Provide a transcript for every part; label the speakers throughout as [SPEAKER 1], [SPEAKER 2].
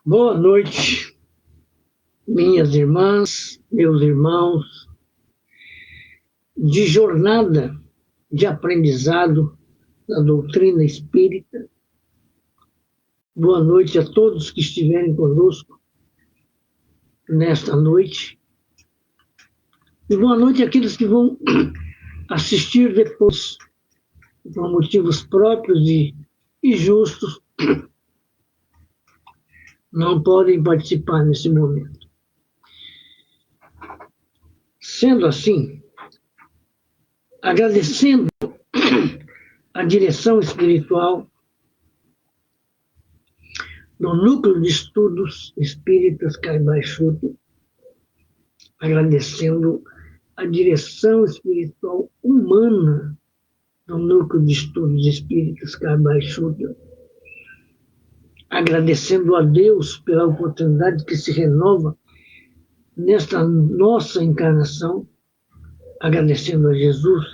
[SPEAKER 1] Boa noite, minhas irmãs, meus irmãos, de jornada de aprendizado da doutrina espírita. Boa noite a todos que estiverem conosco nesta noite. E boa noite àqueles que vão assistir depois, por motivos próprios e justos, não podem participar nesse momento. Sendo assim, agradecendo a direção espiritual do Núcleo de Estudos Espíritas Caibaixuto, agradecendo a direção espiritual humana do Núcleo de Estudos Espíritas Caibaixuto, agradecendo a Deus pela oportunidade que se renova nesta nossa encarnação, agradecendo a Jesus,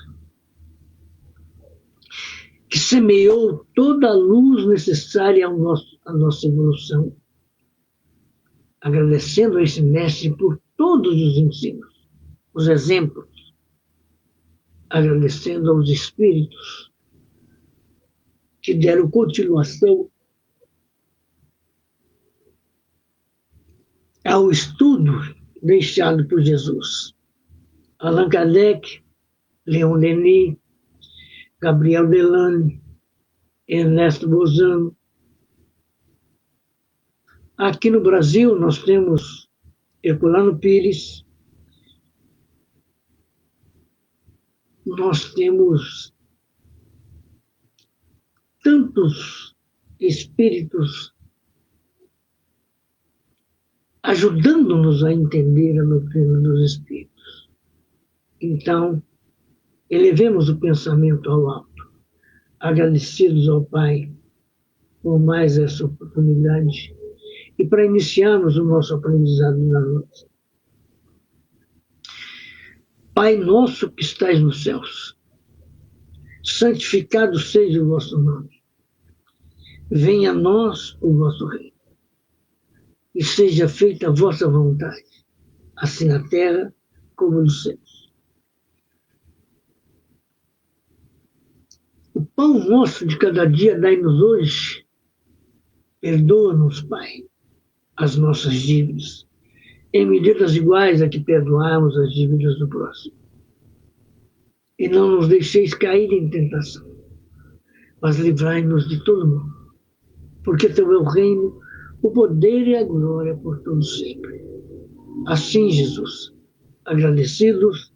[SPEAKER 1] que semeou toda a luz necessária à nossa evolução, agradecendo a esse mestre por todos os ensinos, os exemplos, agradecendo aos espíritos que deram continuação ao estudo deixado por Jesus. Allan Kardec, Leon Denis, Gabriel Delane, Ernesto Bozano. Aqui no Brasil nós temos Herculano Pires, nós temos tantos espíritos ajudando-nos a entender a doutrina dos espíritos. Então, elevemos o pensamento ao alto, agradecidos ao Pai por mais essa oportunidade e para iniciarmos o nosso aprendizado na noite. Pai nosso que estais nos céus, santificado seja o vosso nome. Venha a nós o vosso reino. E seja feita a vossa vontade, assim na terra como nos céus. O pão nosso de cada dia dai-nos hoje. Perdoa-nos, Pai, as nossas dívidas, em medidas iguais a que perdoamos as dívidas do próximo. E não nos deixeis cair em tentação, mas livrai-nos de todo mal, porque teu é o reino, o poder e a glória por todos sempre. Assim, Jesus, agradecidos,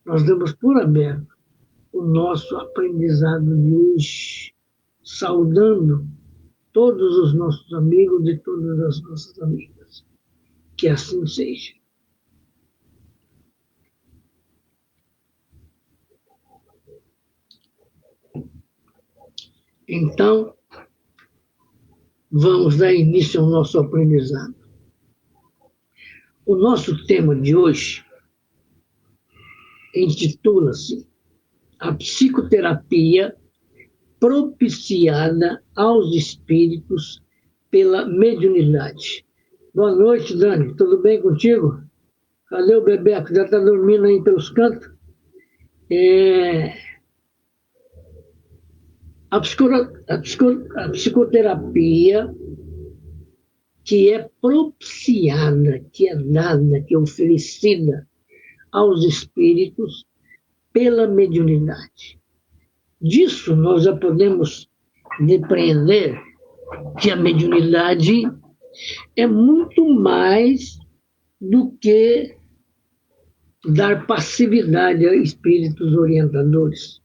[SPEAKER 1] nós damos por aberto o nosso aprendizado de hoje, saudando todos os nossos amigos e todas as nossas amigas. Que assim seja. Então, vamos dar início ao nosso aprendizado. O nosso tema de hoje intitula-se A Psicoterapia Propiciada aos Espíritos pela Mediunidade. Boa noite, Dani. Tudo bem contigo? Cadê o Bebeco? Já está dormindo aí pelos cantos? A psicoterapia que é propiciada, que é dada, que é oferecida aos espíritos pela mediunidade. Disso nós já podemos depreender que a mediunidade é muito mais do que dar passividade a espíritos orientadores,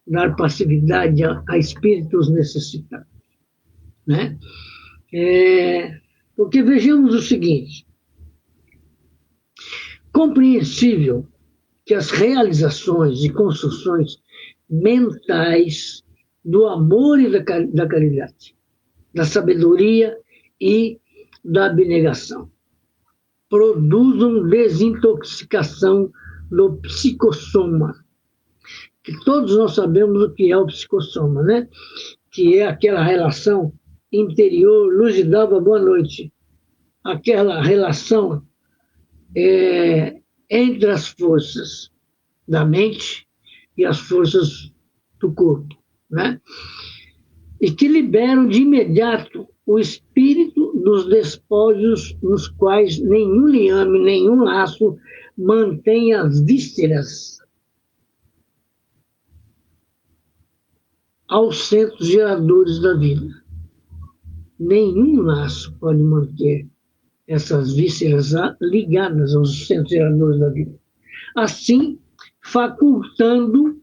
[SPEAKER 1] dar passividade a espíritos necessitados, né? Porque vejamos o seguinte: compreensível que as realizações e construções mentais do amor e da caridade, da sabedoria e da abnegação produzam desintoxicação do psicossoma, que todos nós sabemos o que é o psicossoma, né? Que é aquela relação interior. Luz de Dalva, boa noite. aquela relação entre as forças da mente e as forças do corpo, né? E que liberam de imediato o espírito dos despojos nos quais nenhum liame, nenhum laço mantém as vísceras aos centros geradores da vida. Nenhum laço pode manter essas vísceras ligadas aos centros geradores da vida. Assim, facultando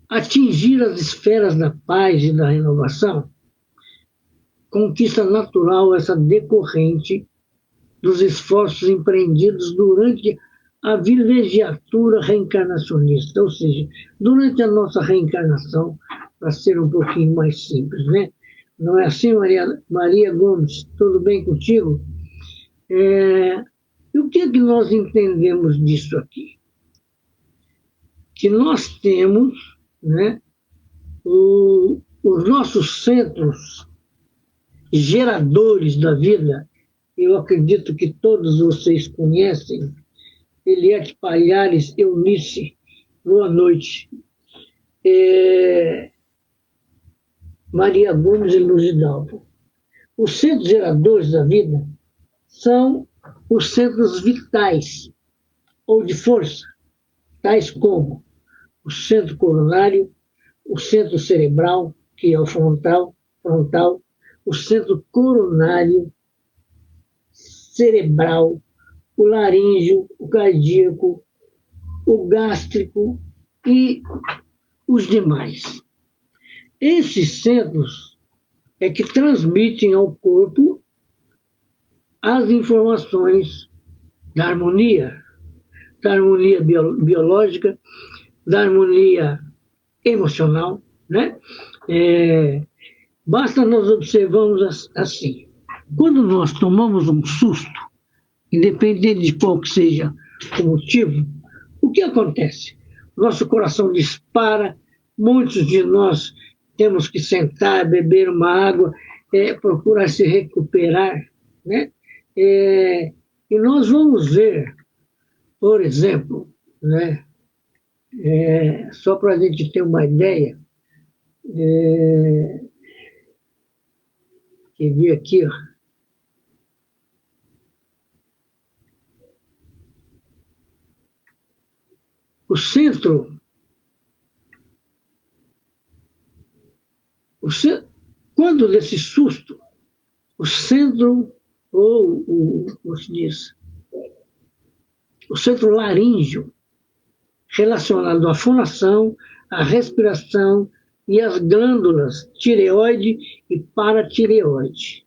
[SPEAKER 1] atingir as esferas da paz e da renovação, conquista natural essa decorrente dos esforços empreendidos durante a vilegiatura reencarnacionista, ou seja, durante a nossa reencarnação, para ser um pouquinho mais simples, né? Não é assim, Maria Gomes? Tudo bem contigo? E o que é que nós entendemos disso aqui? Que nós temos, né, os nossos centros geradores da vida. Eu acredito que todos vocês conhecem Eliette Palhares Eunice. Boa noite. Maria Gomes e Luz Hidalgo. Os centros geradores da vida são os centros vitais ou de força, tais como o centro coronário, o centro cerebral, que é o frontal, o centro coronário, cerebral, o laríngeo, o cardíaco, o gástrico e os demais. Esses centros é que transmitem ao corpo as informações da harmonia biológica, da harmonia emocional, né? Basta nós observarmos assim. Quando nós tomamos um susto, independente de qual que seja o motivo, o que acontece? Nosso coração dispara, muitos de nós temos que sentar, beber uma água, procurar se recuperar, né? E nós vamos ver, por exemplo, né? Só para a gente ter uma ideia, que vi aqui, ó. O centro, quando desse susto, o centro, como se diz, o centro laríngeo, relacionado à fonação, à respiração e às glândulas tireoide e paratireoide.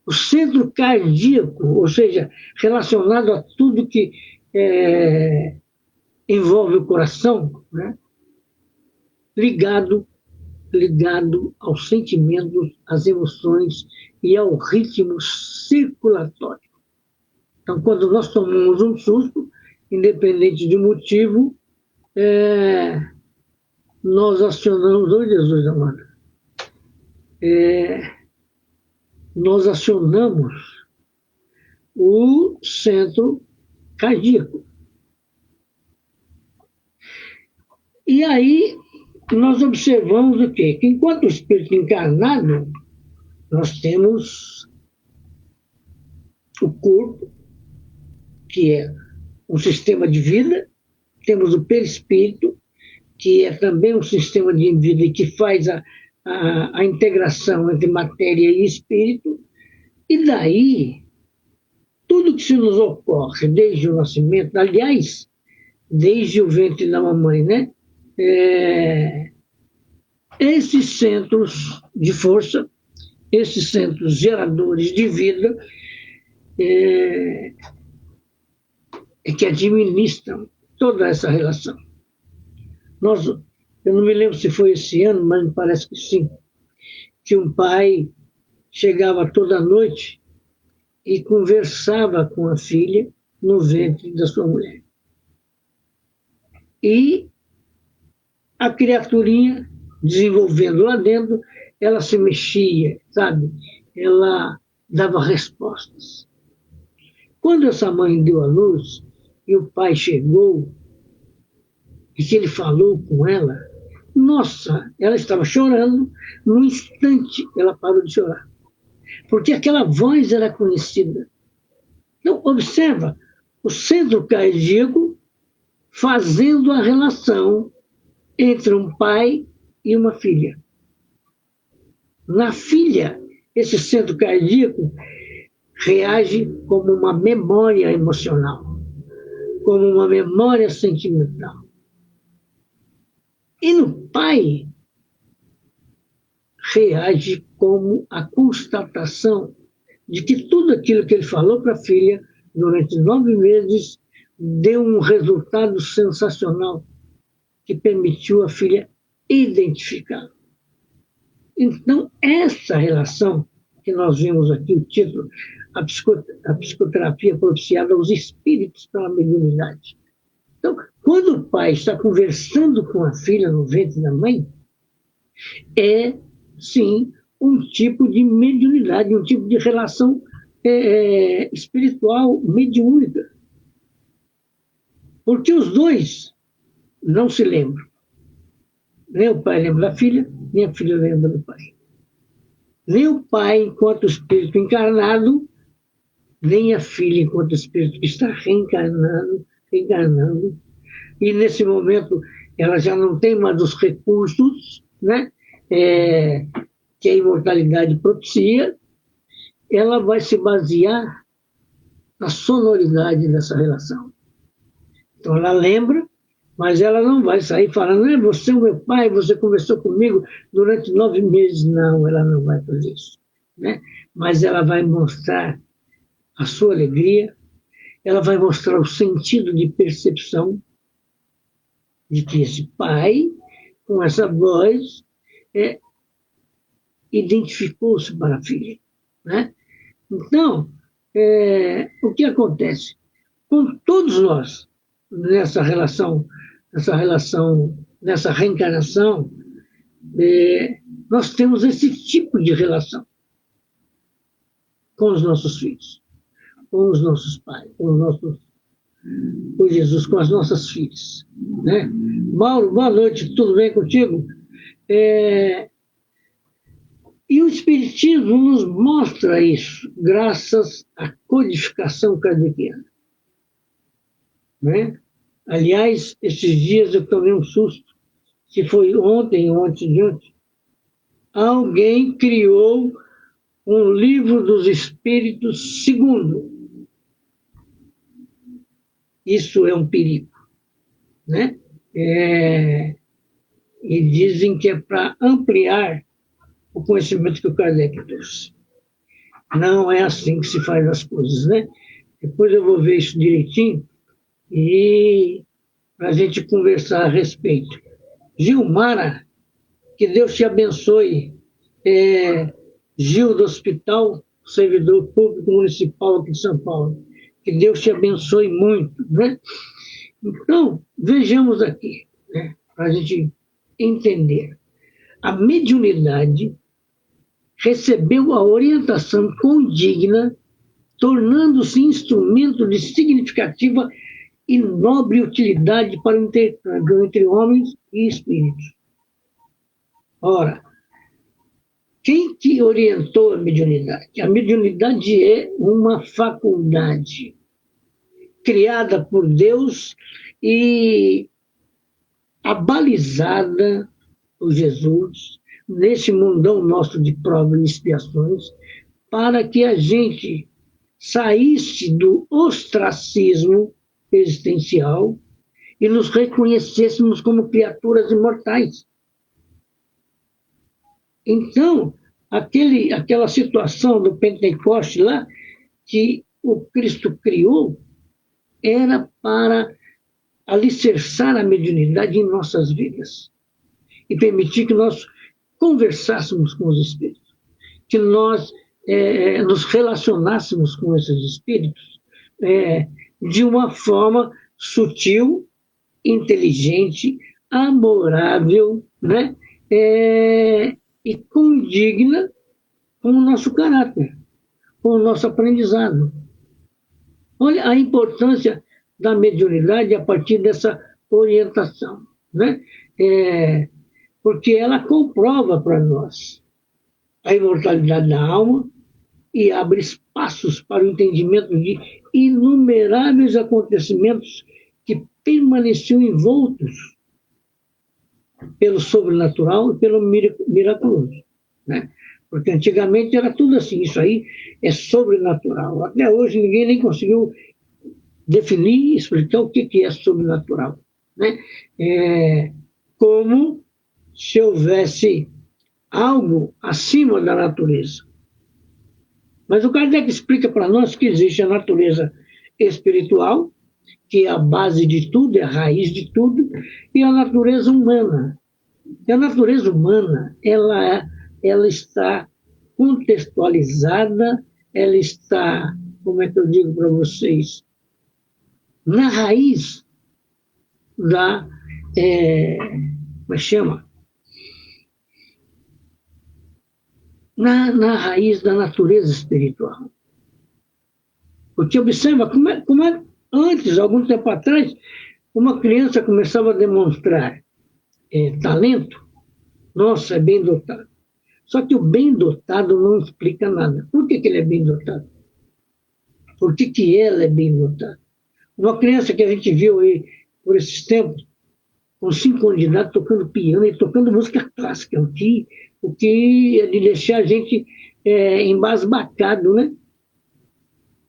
[SPEAKER 1] O centro cardíaco, ou seja, relacionado a tudo que envolve o coração, né? ligado aos sentimentos, às emoções e ao ritmo circulatório. Então, quando nós tomamos um susto, independente de motivo, nós acionamos, oh Jesus amado, nós acionamos o centro cardíaco. E aí nós observamos o quê? Que enquanto o espírito encarnado, nós temos o corpo, que é um sistema de vida, temos o perispírito, que é também um sistema de vida que faz a integração entre matéria e espírito, e daí, tudo que se nos ocorre desde o nascimento, aliás, desde o ventre da mamãe, né? Esses centros de força, esses centros geradores de vida, que administram toda essa relação. Eu não me lembro se foi esse ano, mas me parece que sim, que um pai chegava toda noite e conversava com a filha no ventre da sua mulher. E a criaturinha, desenvolvendo lá dentro, ela se mexia, sabe? Ela dava respostas. Quando essa mãe deu à luz e o pai chegou e que ele falou com ela, nossa, ela estava chorando, no instante ela parou de chorar, porque aquela voz era conhecida. Então, observa, o centro cardíaco fazendo a relação entre um pai e uma filha. Na filha, esse centro cardíaco reage como uma memória emocional, como uma memória sentimental. E no pai, reage como a constatação de que tudo aquilo que ele falou para a filha durante 9 meses deu um resultado sensacional que permitiu a filha identificar. Então, essa relação que nós vimos aqui, o título, a psicoterapia propiciada aos espíritos pela mediunidade. Então, quando o pai está conversando com a filha no ventre da mãe, é, sim, um tipo de mediunidade, um tipo de relação espiritual mediúnica. Porque os dois não se lembram. Nem o pai lembra da filha, nem a filha lembra do pai. Nem o pai enquanto espírito encarnado, nem a filha enquanto espírito que está reencarnando. E nesse momento ela já não tem mais os recursos, né, que a imortalidade propicia, ela vai se basear na sonoridade dessa relação. Então ela lembra, mas ela não vai sair falando, você é o meu pai, você conversou comigo durante 9 meses. Não, ela não vai fazer isso, né? Mas ela vai mostrar a sua alegria, ela vai mostrar o sentido de percepção de que esse pai, com essa voz, identificou-se para a filha, né? Então, o que acontece? Com todos nós, nessa reencarnação, nós temos esse tipo de relação com os nossos filhos, com os nossos pais, com Jesus, com as nossas filhas, né? Mauro, boa noite, tudo bem contigo? E o Espiritismo nos mostra isso, graças à codificação kardeciana, né? Aliás, esses dias eu tomei um susto, se foi ontem ou antes de ontem, alguém criou um livro dos espíritos segundo. Isso é um perigo, né? E dizem que é para ampliar o conhecimento que o Kardec trouxe. Não é assim que se faz as coisas, né? Depois eu vou ver isso direitinho e para a gente conversar a respeito. Gilmara, que Deus te abençoe. Gil do Hospital, servidor público municipal aqui de São Paulo. Que Deus te abençoe muito, né? Então, vejamos aqui, né, para a gente entender. A mediunidade recebeu a orientação condigna, tornando-se instrumento de significativa e nobre utilidade para o intercâmbio entre homens e espíritos. Ora, quem que orientou a mediunidade? A mediunidade é uma faculdade criada por Deus e abalizada por Jesus nesse mundão nosso de provas e expiações, para que a gente saísse do ostracismo existencial e nos reconhecêssemos como criaturas imortais. Então, aquela situação do Pentecoste lá, que o Cristo criou, era para alicerçar a mediunidade em nossas vidas e permitir que nós conversássemos com os espíritos, que nós nos relacionássemos com esses espíritos de uma forma sutil, inteligente, amorável, né? E condigna com o nosso caráter, com o nosso aprendizado. Olha a importância da mediunidade a partir dessa orientação, né? Porque ela comprova para nós a imortalidade da alma e abre espaços para o entendimento de inumeráveis acontecimentos que permaneciam envoltos pelo sobrenatural e pelo miraculoso, né? Porque antigamente era tudo assim, isso aí é sobrenatural. Até hoje ninguém nem conseguiu definir e explicar o que é sobrenatural, né? Como se houvesse algo acima da natureza. Mas o Kardec explica para nós que existe a natureza espiritual, que é a base de tudo, é a raiz de tudo, e a natureza humana. E a natureza humana, ela está contextualizada, ela está, como é que eu digo para vocês, na raiz da, como é que chama? Na raiz da natureza espiritual. Porque observa como é antes, algum tempo atrás, uma criança começava a demonstrar talento, nossa, é bem dotado. Só que o bem dotado não explica nada. Por que ele é bem dotado? Por que ela é bem dotada? Uma criança que a gente viu aí por esses tempos, com 5 anos de idade, tocando piano e tocando música clássica, o que é de deixar a gente embasbacado, né?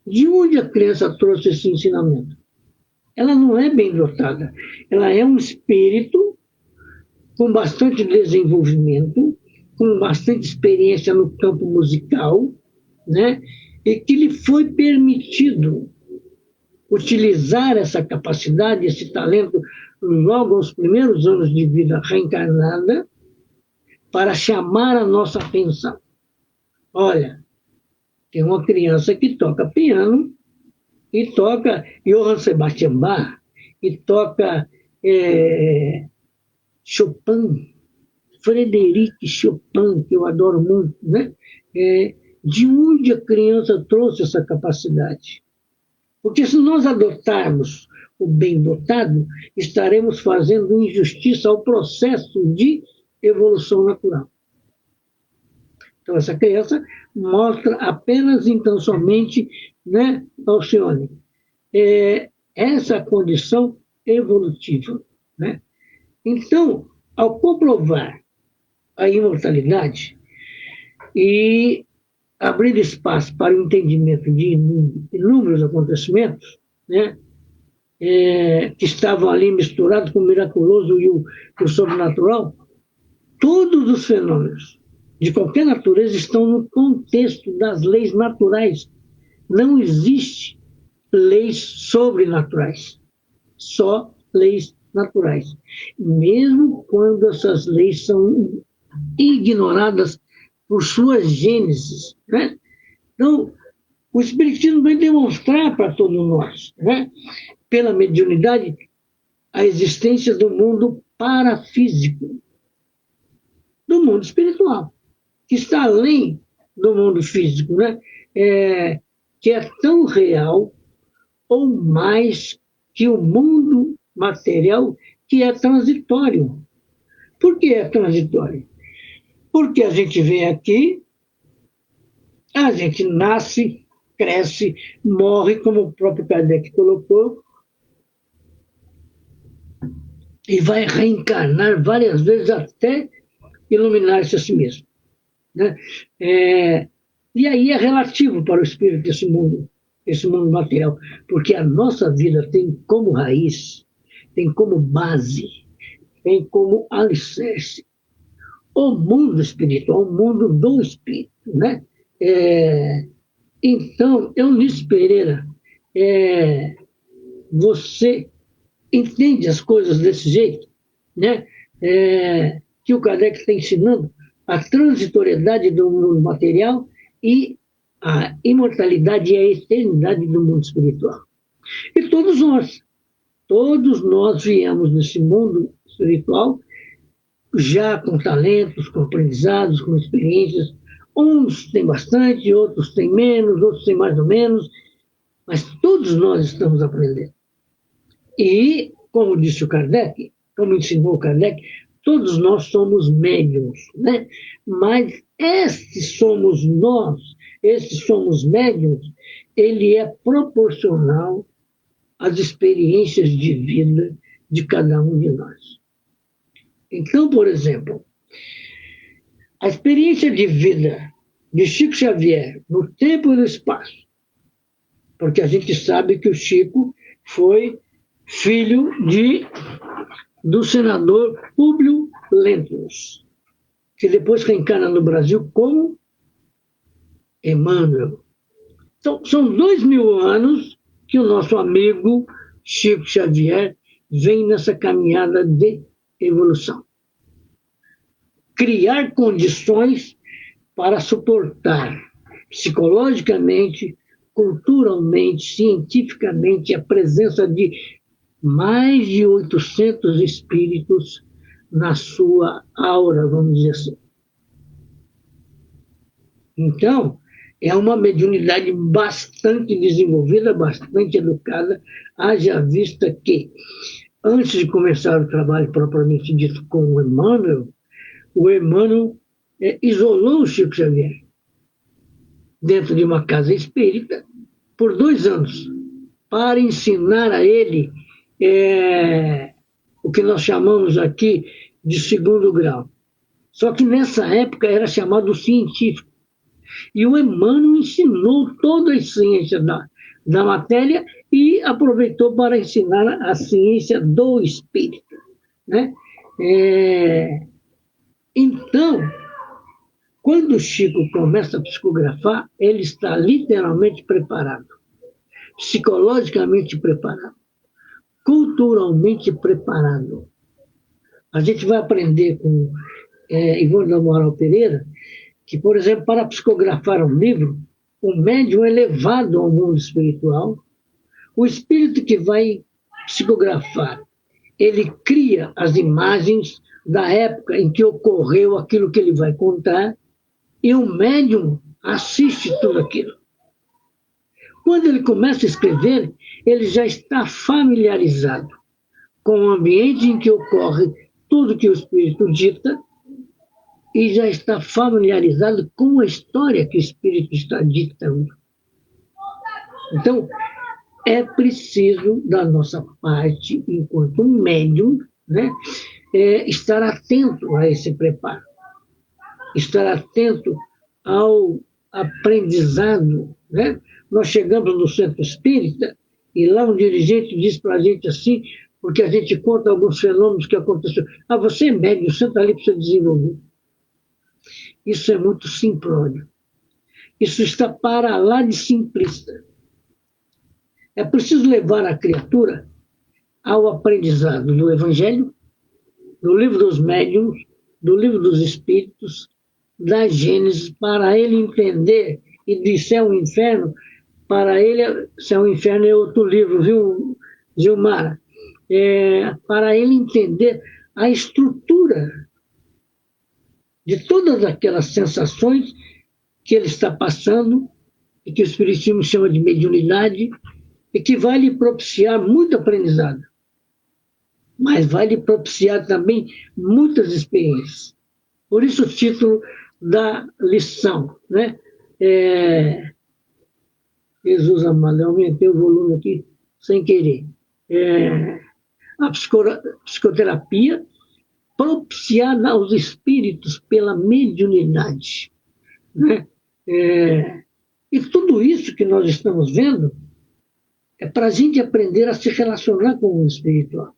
[SPEAKER 1] De onde a criança trouxe esse ensinamento? Ela não é bem dotada. Ela é um espírito com bastante desenvolvimento, com bastante experiência no campo musical, né? E que lhe foi permitido utilizar essa capacidade, esse talento, logo aos primeiros anos de vida reencarnada, para chamar a nossa atenção. Olha, tem uma criança que toca piano, e toca Johann Sebastian Bach, e toca Chopin, Frederic Chopin, que eu adoro muito, né? De onde a criança trouxe essa capacidade? Porque se nós adotarmos o bem dotado, estaremos fazendo injustiça ao processo de evolução natural. Então, essa criança mostra apenas, então, somente, né, Alcione, essa condição evolutiva, né? Então, ao comprovar a imortalidade e abrir espaço para o entendimento de inúmeros acontecimentos, né, que estavam ali misturados com o miraculoso e o sobrenatural, todos os fenômenos de qualquer natureza estão no contexto das leis naturais. Não existe leis sobrenaturais, só leis naturais. Mesmo quando essas leis são ignoradas por suas gênesis, né? Então, o Espiritismo vai demonstrar para todos nós, né, pela mediunidade, a existência do mundo parafísico, do mundo espiritual, que está além do mundo físico, né? Que é tão real ou mais que o mundo material, que é transitório. Por que é transitório? Porque a gente vem aqui, a gente nasce, cresce, morre, como o próprio Kardec colocou, e vai reencarnar várias vezes até iluminar-se a si mesmo, né? E aí é relativo para o espírito esse mundo material, porque a nossa vida tem como raiz, tem como base, tem como alicerce o mundo espiritual, o mundo do espírito, né? Então, Eunice Pereira, você entende as coisas desse jeito, né? Que o Kardec está ensinando a transitoriedade do mundo material e a imortalidade e a eternidade do mundo espiritual. E todos nós viemos nesse mundo espiritual já com talentos, com aprendizados, com experiências, Uns têm bastante, outros têm menos, outros têm mais ou menos, mas todos nós estamos aprendendo. E, como disse o Kardec, como ensinou o Kardec, todos nós somos médiums, né? Mas esses somos nós, esses somos médiums, ele é proporcional às experiências de vida de cada um de nós. Então, por exemplo, a experiência de vida de Chico Xavier no tempo e no espaço, porque a gente sabe que o Chico foi filho do senador Públio Lentulus, que depois reencarna no Brasil como Emmanuel. Então, são 2000 anos que o nosso amigo Chico Xavier vem nessa caminhada de evolução. Criar condições para suportar psicologicamente, culturalmente, cientificamente a presença de mais de 800 espíritos na sua aura, vamos dizer assim. Então, é uma mediunidade bastante desenvolvida, bastante educada, haja vista que, antes de começar o trabalho propriamente dito com o Emmanuel isolou o Chico Xavier dentro de uma casa espírita por 2 anos, para ensinar a ele o que nós chamamos aqui de 2º grau. Só que nessa época era chamado científico. E o Emmanuel ensinou toda a ciência da matéria e aproveitou para ensinar a ciência do espírito, né? Então, quando o Chico começa a psicografar, ele está literalmente preparado, psicologicamente preparado, culturalmente preparado. A gente vai aprender com Ivone do Amaral Pereira que, por exemplo, para psicografar um livro, o médium é levado ao mundo espiritual, o espírito que vai psicografar, ele cria as imagens da época em que ocorreu aquilo que ele vai contar, e o médium assiste tudo aquilo. Quando ele começa a escrever, ele já está familiarizado com o ambiente em que ocorre tudo que o espírito dita e já está familiarizado com a história que o espírito está ditando. Então, é preciso, da nossa parte, enquanto médium, né, estar atento a esse preparo, estar atento ao aprendizado, né? Nós chegamos no centro espírita e lá um dirigente diz para a gente assim, porque a gente conta alguns fenômenos que aconteceram. Ah, você é médium, senta ali para você desenvolver. Isso é muito simplório. Isso está para lá de simplista. É preciso levar a criatura ao aprendizado do Evangelho, do livro dos médiuns, do livro dos espíritos, da Gênesis, para ele entender, e de Céu e Inferno, para ele, Céu e Inferno é outro livro, viu, Gilmara? Para ele entender a estrutura de todas aquelas sensações que ele está passando, e que o Espiritismo chama de mediunidade, e que vai lhe propiciar muito aprendizado, mas vai lhe propiciar também muitas experiências. Por isso o título da lição, né? Jesus amado, eu aumentei o volume aqui sem querer. A psicoterapia propiciada aos espíritos pela mediunidade, né? E tudo isso que nós estamos vendo é para a gente aprender a se relacionar com o mundo espiritual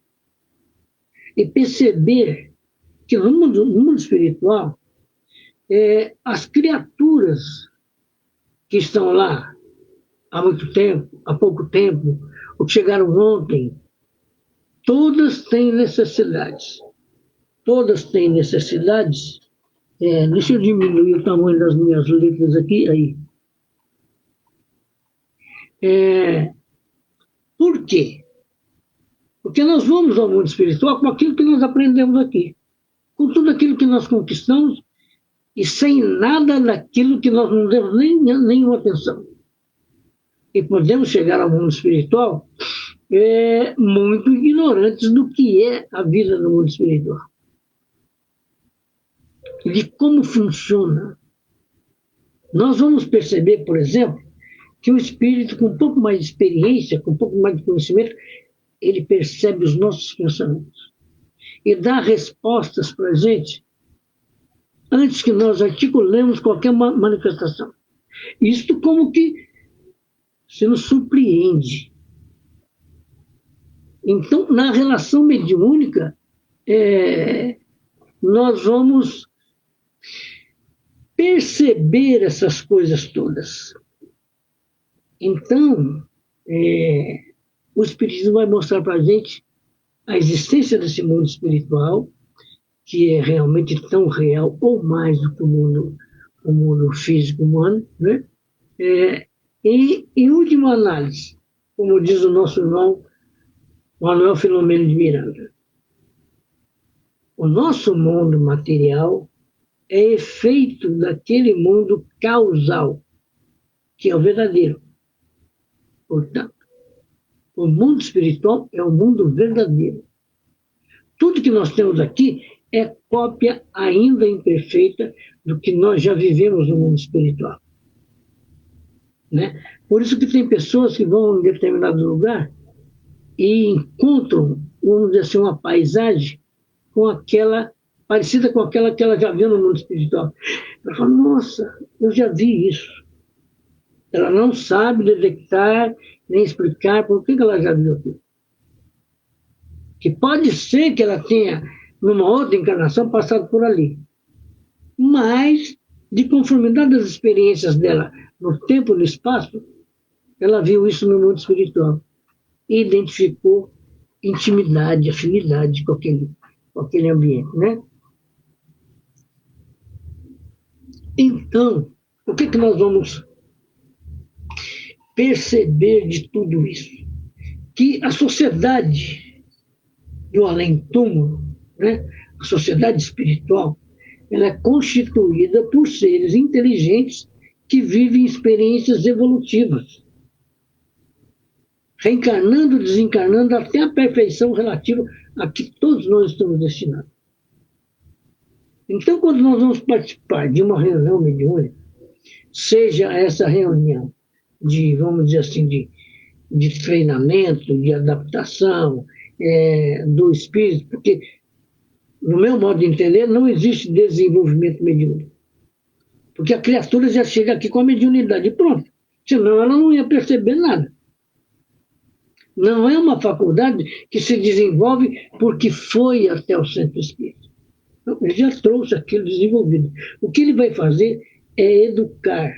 [SPEAKER 1] e perceber que no mundo espiritual as criaturas que estão lá há muito tempo, há pouco tempo, ou que chegaram ontem, todas têm necessidades. Todas têm necessidades. Deixa eu diminuir o tamanho das minhas letras aqui. Aí. Por quê? Porque nós vamos ao mundo espiritual com aquilo que nós aprendemos aqui, com tudo aquilo que nós conquistamos e sem nada daquilo que nós não demos nenhuma atenção. E podemos chegar ao mundo espiritual muito ignorantes do que é a vida no mundo espiritual. De como funciona. Nós vamos perceber, por exemplo, que o espírito com um pouco mais de experiência, com um pouco mais de conhecimento, ele percebe os nossos pensamentos e dá respostas para a gente antes que nós articulemos qualquer manifestação. Isto como que se nos surpreende. Então, na relação mediúnica, nós vamos perceber essas coisas todas. Então, o Espiritismo vai mostrar para a gente a existência desse mundo espiritual, que é realmente tão real ou mais do que o mundo físico humano, né? E, em última análise, como diz o nosso irmão Manuel Filomeno de Miranda, o nosso mundo material é efeito daquele mundo causal, que é o verdadeiro. Portanto, o mundo espiritual é o mundo verdadeiro. Tudo que nós temos aqui é cópia ainda imperfeita do que nós já vivemos no mundo espiritual. Né? Por isso que tem pessoas que vão em determinado lugar e encontram, vamos dizer assim, uma paisagem parecida com aquela que ela já viu no mundo espiritual. Ela fala, nossa, eu já vi isso. Ela não sabe detectar nem explicar por que ela já viu aquilo. Que pode ser que ela tenha, numa outra encarnação, passado por ali. Mas, de conformidade das experiências dela no tempo e no espaço, ela viu isso no mundo espiritual. E identificou intimidade, afinidade com aquele ambiente, né? Então, o que nós vamos perceber de tudo isso? Que a sociedade do além-túmulo, né? A sociedade espiritual, ela é constituída por seres inteligentes que vivem experiências evolutivas, reencarnando, desencarnando até a perfeição relativa a que todos nós estamos destinados. Então, quando nós vamos participar de uma reunião mediúnica, seja essa reunião vamos dizer assim, de treinamento, de adaptação do espírito, porque, no meu modo de entender, não existe desenvolvimento mediúnico. Porque a criatura já chega aqui com a mediunidade pronta, senão ela não ia perceber nada. Não é uma faculdade que se desenvolve porque foi até o centro espírita. Não, ele já trouxe aquilo desenvolvido. O que ele vai fazer é educar.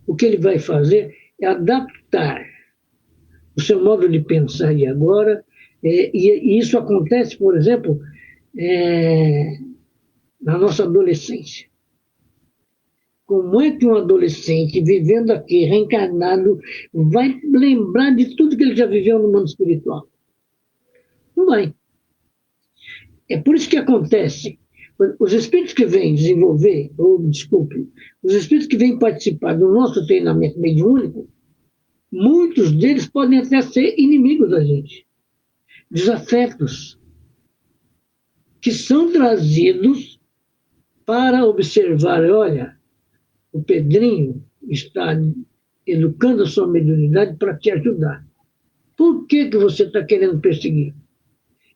[SPEAKER 1] O que ele vai fazer é adaptar o seu modo de pensar de agora. E isso acontece, por exemplo, na nossa adolescência. Como é que um adolescente, vivendo aqui, reencarnado, vai lembrar de tudo que ele já viveu no mundo espiritual? Não vai. É por isso que acontece. Os espíritos que vêm desenvolver, os espíritos que vêm participar do nosso treinamento mediúnico, muitos deles podem até ser inimigos da gente, desafetos, que são trazidos para observar, olha, o Pedrinho está educando a sua mediunidade para te ajudar. Por que você está querendo perseguir?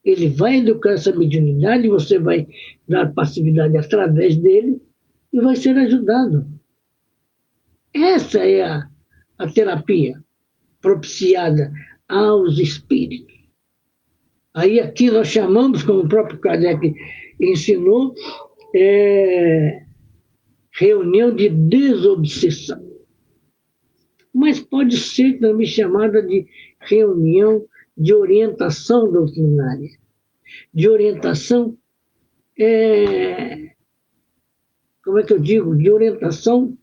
[SPEAKER 1] Ele vai educar essa mediunidade, você vai dar passividade através dele e vai ser ajudado. Essa é a terapia propiciada aos espíritos. Aí aqui nós chamamos, como o próprio Kardec ensinou, reunião de desobsessão. Mas pode ser também chamada de reunião de orientação doutrinária, de orientação, como é que eu digo, de orientação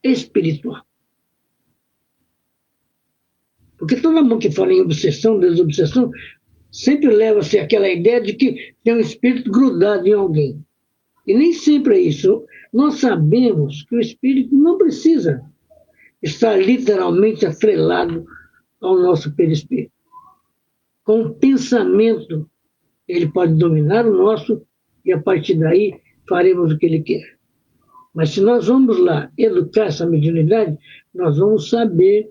[SPEAKER 1] espiritual. Porque todo mundo que fala em obsessão, desobsessão, sempre leva-se aquela ideia de que tem um espírito grudado em alguém. E nem sempre é isso. Nós sabemos que o espírito não precisa estar literalmente atrelado ao nosso perispírito. Com o pensamento, ele pode dominar o nosso e a partir daí faremos o que ele quer. Mas se nós vamos lá educar essa mediunidade, nós vamos saber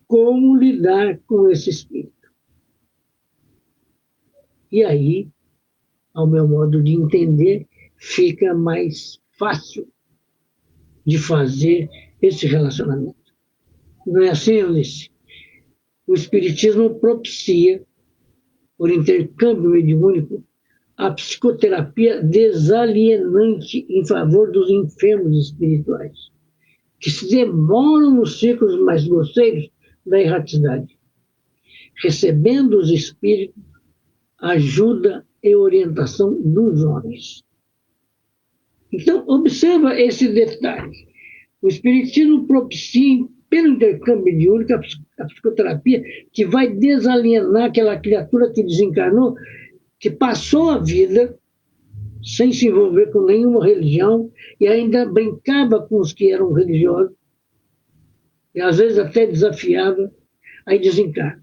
[SPEAKER 1] como lidar com esse espírito. E aí, ao meu modo de entender, fica mais fácil de fazer esse relacionamento. Não é assim, Eunice? O Espiritismo propicia, por intercâmbio mediúnico, a psicoterapia desalienante em favor dos enfermos espirituais, que se demoram nos ciclos mais grosseiros da erraticidade, recebendo os espíritos ajuda e orientação dos homens. Então, observa esse detalhe. O Espiritismo propicia, pelo intercâmbio mediúnico, a psicoterapia que vai desalienar aquela criatura que desencarnou, que passou a vida sem se envolver com nenhuma religião e ainda brincava com os que eram religiosos, e às vezes até desafiava, aí desencarna.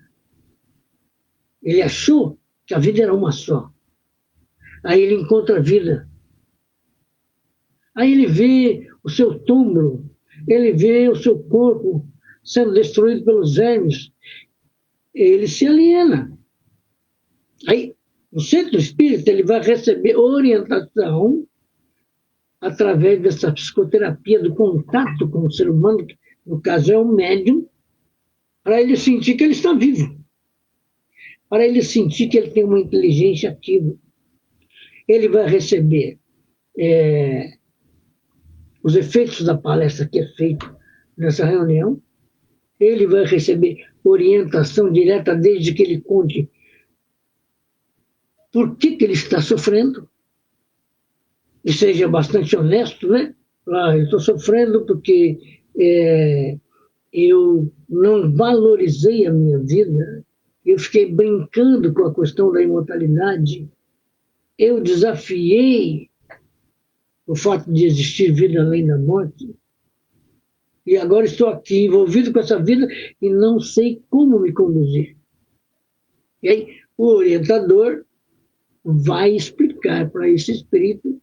[SPEAKER 1] Ele achou que a vida era uma só. Aí ele encontra a vida. Aí ele vê o seu túmulo, ele vê o seu corpo sendo destruído pelos vermes. Ele se aliena. Aí, no centro espírita, ele vai receber orientação através dessa psicoterapia do contato com o ser humano, que no caso é o médium, para ele sentir que ele está vivo, para ele sentir que ele tem uma inteligência ativa. Ele vai receber os efeitos da palestra que é feita nessa reunião, ele vai receber orientação direta desde que ele conte por que ele está sofrendo, e seja bastante honesto, né? Eu estou sofrendo porque eu não valorizei a minha vida, eu fiquei brincando com a questão da imortalidade, eu desafiei o fato de existir vida além da morte, e agora estou aqui envolvido com essa vida e não sei como me conduzir. E aí o orientador vai explicar para esse espírito,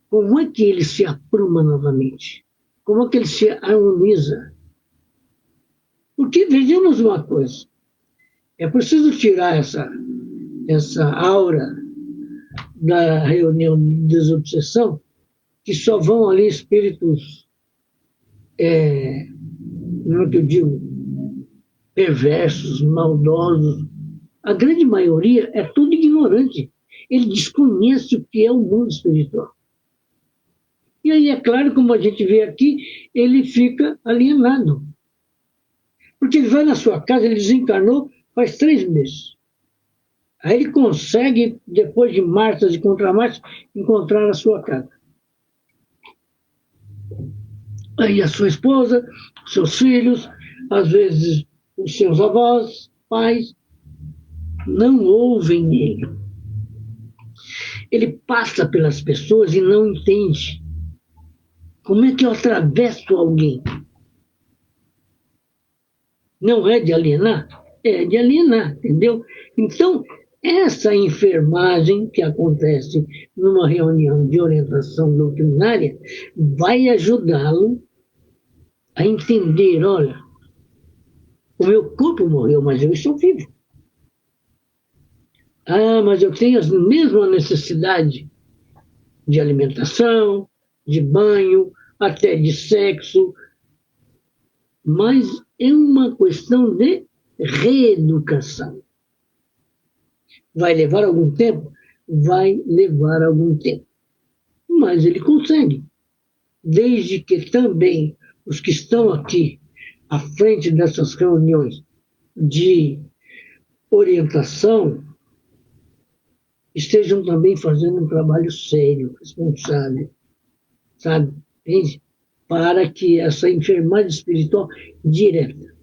[SPEAKER 1] como é que ele se apruma novamente, como é que ele se harmoniza. Porque vejamos uma coisa, é preciso tirar essa aura da reunião de desobsessão, que só vão ali espíritos, não é que eu digo, perversos, maldosos. A grande maioria é tudo ignorante. Ele desconhece o que é o mundo espiritual. E aí, é claro, como a gente vê aqui, ele fica alienado. Porque ele vai na sua casa, ele desencarnou faz 3 meses. Aí ele consegue, depois de marchas e contramarchas, encontrar a sua casa. Aí a sua esposa, seus filhos, às vezes os seus avós, pais, não ouvem ele. Ele passa pelas pessoas e não entende. Como é que eu atravesso alguém? Não é de alienar? É de alienar, entendeu? Então, essa enfermagem que acontece numa reunião de orientação doutrinária vai ajudá-lo a entender, olha, o meu corpo morreu, mas eu estou vivo. Ah, mas eu tenho a mesma necessidade de alimentação, de banho, até de sexo, mas é uma questão de reeducação. Vai levar algum tempo? Vai levar algum tempo. Mas ele consegue. Desde que também os que estão aqui à frente dessas reuniões de orientação estejam também fazendo um trabalho sério, responsável, sabe? Entende? Para que essa enfermagem espiritual direta,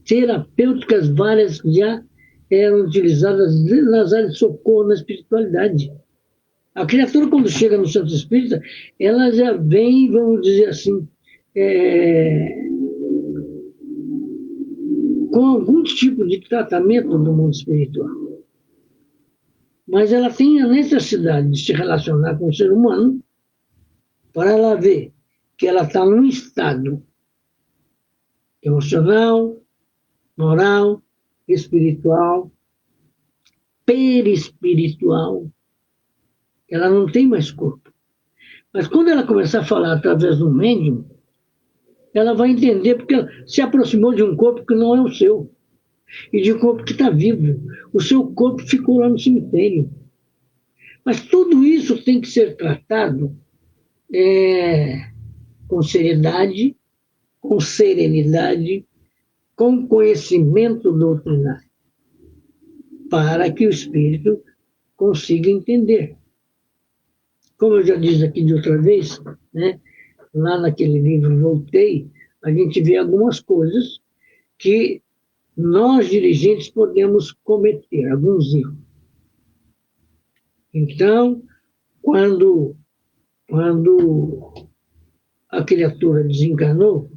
[SPEAKER 1] terapêuticas várias já eram utilizadas nas áreas de socorro na espiritualidade. A criatura, quando chega no centro espírita, ela já vem, vamos dizer assim, com algum tipo de tratamento do mundo espiritual. Mas ela tem a necessidade de se relacionar com o ser humano para ela ver que ela está num estado emocional, moral, espiritual, perispiritual. Ela não tem mais corpo. Mas quando ela começar a falar através do médium, ela vai entender porque ela se aproximou de um corpo que não é o seu. E de um corpo que está vivo. O seu corpo ficou lá no cemitério. Mas tudo isso tem que ser tratado com seriedade, com serenidade, com conhecimento doutrinário, para que o espírito consiga entender. Como eu já disse aqui de outra vez, né, lá naquele livro Voltei, a gente vê algumas coisas que nós, dirigentes, podemos cometer, alguns erros. Então, quando a criatura desencarnou,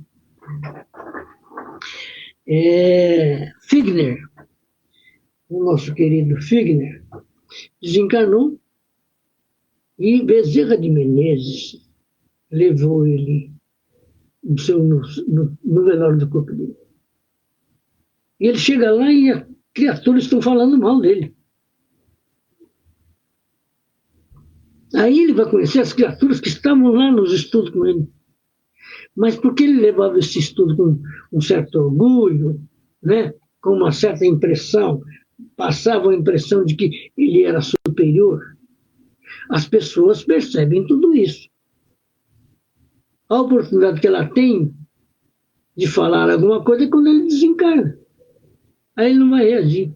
[SPEAKER 1] Figner, o nosso querido Figner, desencarnou e Bezerra de Menezes levou ele no velório do corpo dele. E ele chega lá e as criaturas estão falando mal dele. Aí ele vai conhecer as criaturas que estavam lá nos estudos com ele. Mas porque ele levava esse estudo com um certo orgulho, né? Com uma certa impressão, passava a impressão de que ele era superior, as pessoas percebem tudo isso. A oportunidade que ela tem de falar alguma coisa é quando ele desencarna. Aí ele não vai reagir.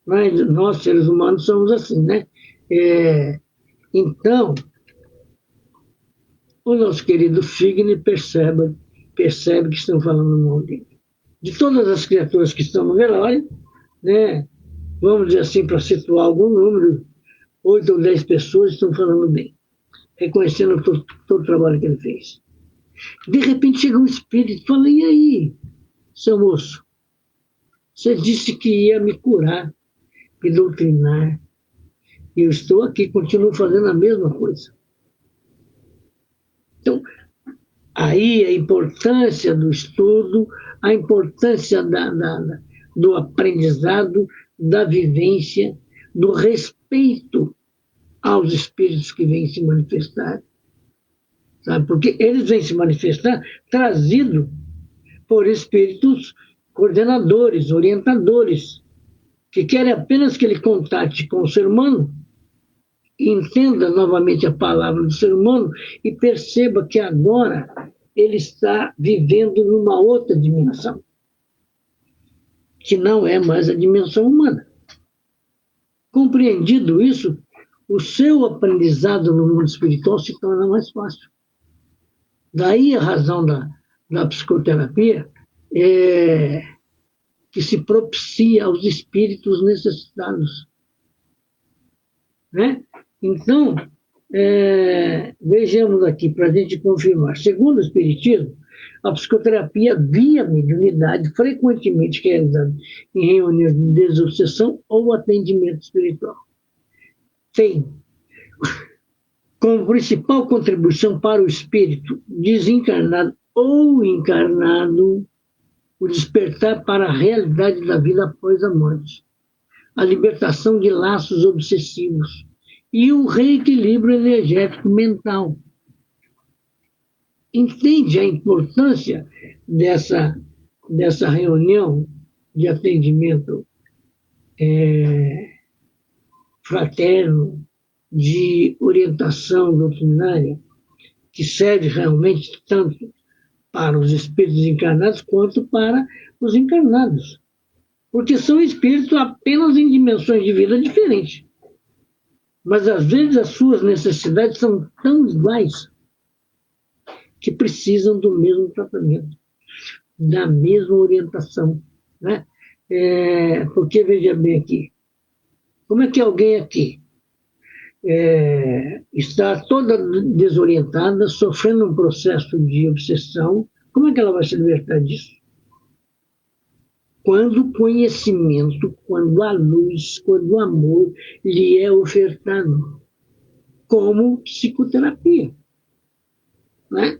[SPEAKER 1] Mas nós, seres humanos, somos assim, né? Então, o nosso querido Figner percebe que estão falando mal dele. De todas as criaturas que estão no velório, né? Vamos dizer assim, para situar algum número, 8 ou 10 pessoas estão falando bem, reconhecendo todo o trabalho que ele fez. De repente chega um espírito e fala: e aí, seu moço? Você disse que ia me curar, me doutrinar. E eu estou aqui, continuo fazendo a mesma coisa. Então, aí a importância do estudo, a importância do aprendizado, da vivência, do respeito aos espíritos que vêm se manifestar. Sabe? Porque eles vêm se manifestar trazidos por espíritos coordenadores, orientadores, que querem apenas que ele contate com o ser humano, entenda novamente a palavra do ser humano e perceba que agora ele está vivendo numa outra dimensão, que não é mais a dimensão humana. Compreendido isso, o seu aprendizado no mundo espiritual se torna mais fácil. Daí a razão da psicoterapia que se propicia aos espíritos necessitados. Né? Então, vejamos aqui, para a gente confirmar. Segundo o Espiritismo, a psicoterapia via mediunidade frequentemente realizada em reuniões de desobsessão ou atendimento espiritual. Tem como principal contribuição para o espírito desencarnado ou encarnado o despertar para a realidade da vida após a morte, a libertação de laços obsessivos e o reequilíbrio energético mental. Entende a importância dessa reunião de atendimento fraterno, de orientação doutrinária, que serve realmente tanto para os espíritos encarnados quanto para os encarnados. Porque são espíritos apenas em dimensões de vida diferentes. Mas, às vezes, as suas necessidades são tão iguais que precisam do mesmo tratamento, da mesma orientação. Né? Porque, veja bem aqui, como é que alguém aqui está toda desorientada, sofrendo um processo de obsessão, como é que ela vai se libertar disso? Quando o conhecimento, quando a luz, quando o amor lhe é ofertado como psicoterapia. Né?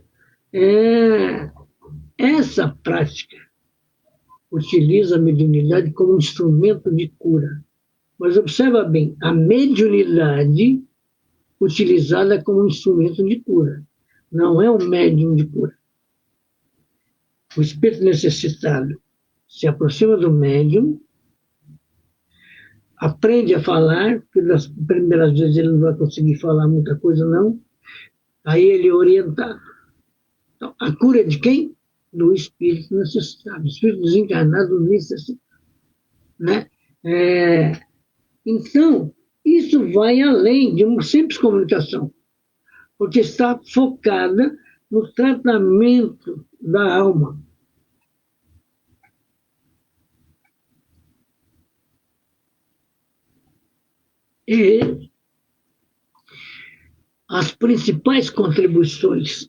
[SPEAKER 1] Essa prática utiliza a mediunidade como instrumento de cura. Mas observa bem, a mediunidade utilizada como instrumento de cura. Não é um médium de cura. O espírito necessitado se aproxima do médium, aprende a falar, porque das primeiras vezes ele não vai conseguir falar muita coisa, não. Aí ele é orientado. Então, a cura é de quem? Do espírito necessitado, espírito desencarnado necessitado. Né? Então, isso vai além de uma simples comunicação, porque está focada no tratamento da alma. E as principais contribuições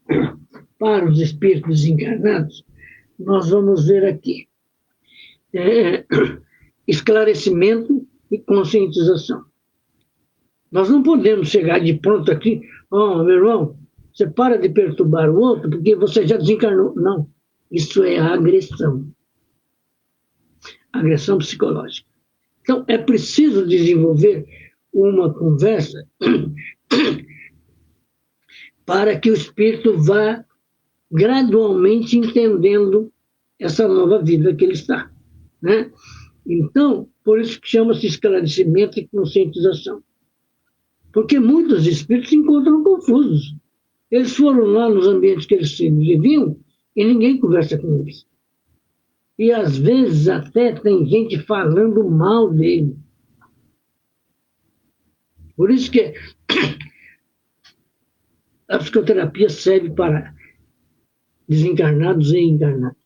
[SPEAKER 1] para os espíritos desencarnados, nós vamos ver aqui. Esclarecimento e conscientização. Nós não podemos chegar de pronto aqui, meu irmão, você para de perturbar o outro porque você já desencarnou. Não, isso é agressão. Agressão psicológica. Então, é preciso desenvolver uma conversa para que o espírito vá gradualmente entendendo essa nova vida que ele está. Né? Então, por isso que chama-se esclarecimento e conscientização. Porque muitos espíritos se encontram confusos. Eles foram lá nos ambientes que eles viviam e ninguém conversa com eles. E às vezes até tem gente falando mal dele. Por isso que a psicoterapia serve para desencarnados e encarnados.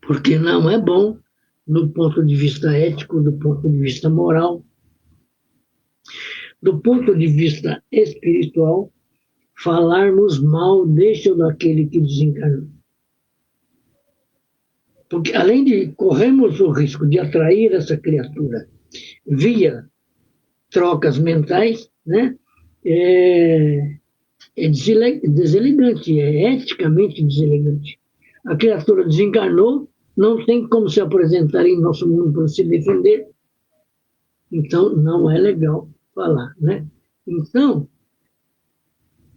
[SPEAKER 1] Porque não é bom, do ponto de vista ético, do ponto de vista moral, do ponto de vista espiritual, falarmos mal deste ou daquele que desencarnou. Porque além de corrermos o risco de atrair essa criatura via trocas mentais, né, é deselegante, é eticamente deselegante. A criatura desencarnou, não tem como se apresentar em nosso mundo para se defender, então não é legal falar. Né? Então,